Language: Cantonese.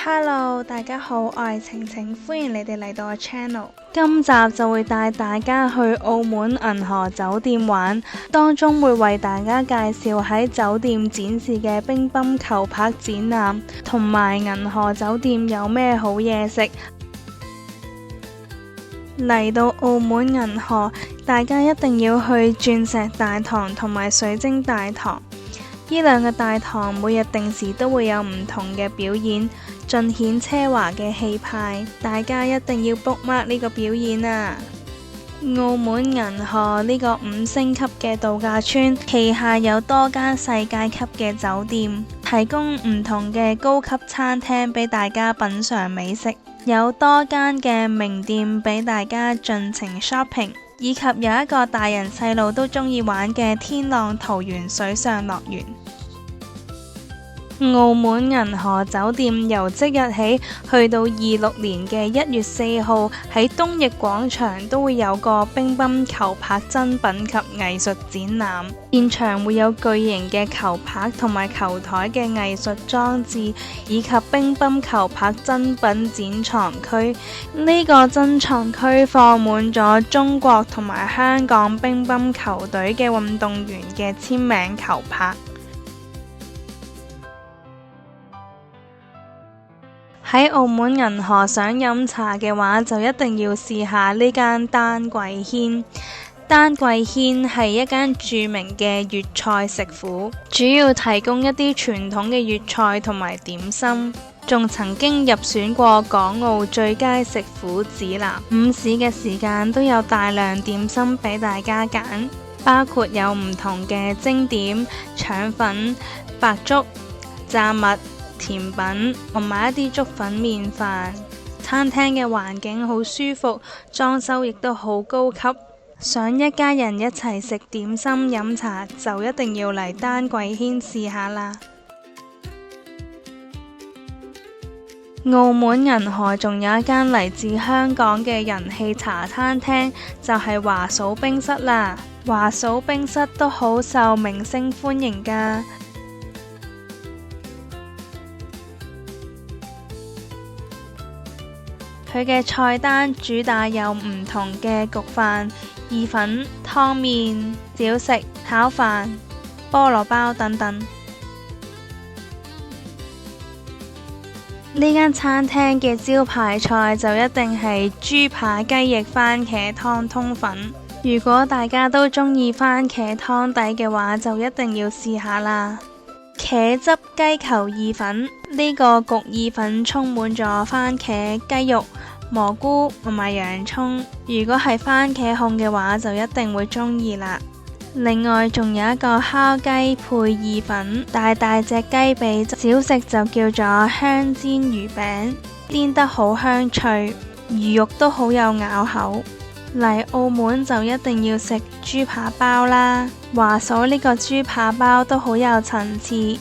Hello， 大家好，我係晴晴，歡迎你哋嚟到我 channel。今集就會帶大家去澳門銀河酒店玩，當中會為大家介紹喺酒店展示嘅乒乓球拍展覽，同埋銀河酒店有咩好嘢食。嚟到澳門銀河，大家一定要去鑽石大堂同埋水晶大堂。呢兩個大堂每日定時都會有唔同嘅表演，盡顯奢華嘅氣派，大家一定要 book mark 呢個表演啊！澳門銀河呢個5星級嘅度假村，旗下有多間世界級嘅酒店，提供唔同嘅高級餐廳俾大家品嘗美食，有多間嘅名店俾大家盡情 shopping， 以及有一個大人細路都中意玩嘅天浪桃園水上樂園。澳門銀河酒店由即日起去到26年嘅1月4號喺東翼廣場都會有個乒乓球拍真品及藝術展覽，現場會有巨型嘅球拍同埋球台嘅藝術裝置，以及乒乓球拍真品展藏區。呢個珍藏區放滿咗中國同埋香港乒乓球隊嘅運動員嘅簽名球拍。喺澳門銀河想飲茶嘅話，就一定要試下呢間丹桂軒。丹桂軒係一間著名嘅粵菜食府，主要提供一啲傳統嘅粵菜同埋點心，仲曾經入選過港澳最佳食府指南。午市嘅時間都有大量點心俾大家揀，包括有唔同嘅蒸點、腸粉、白粥、炸物、甜品同埋一啲粥粉麵飯。餐廳嘅環境好舒服，裝修亦都好高級，想一家人一齊食點心飲茶就一定要嚟丹桂軒試下啦。澳門銀河仲有一間嚟自香港嘅人氣茶餐廳，就係華嫂冰室啦。華嫂冰室都好受明星歡迎㗎。佢嘅菜單主打有唔同嘅焗飯、意粉、湯麵、小食、炒飯、菠蘿包等等。呢間餐廳嘅招牌菜就一定係豬扒雞翼番茄湯通粉。如果大家都中意番茄湯底嘅話，就一定要試下啦。茄汁雞球意粉，呢個焗意粉充滿咗番茄、雞肉、蘑菇同埋洋蔥，如果係番茄控嘅話就一定會中意啦。另外仲有一個烤雞配意粉，大隻雞髀，小食就叫做香煎魚餅，煎得好香脆，魚肉都好有咬口。嚟澳門就一定要食豬扒包啦，華嫂呢個豬扒包都好有層次，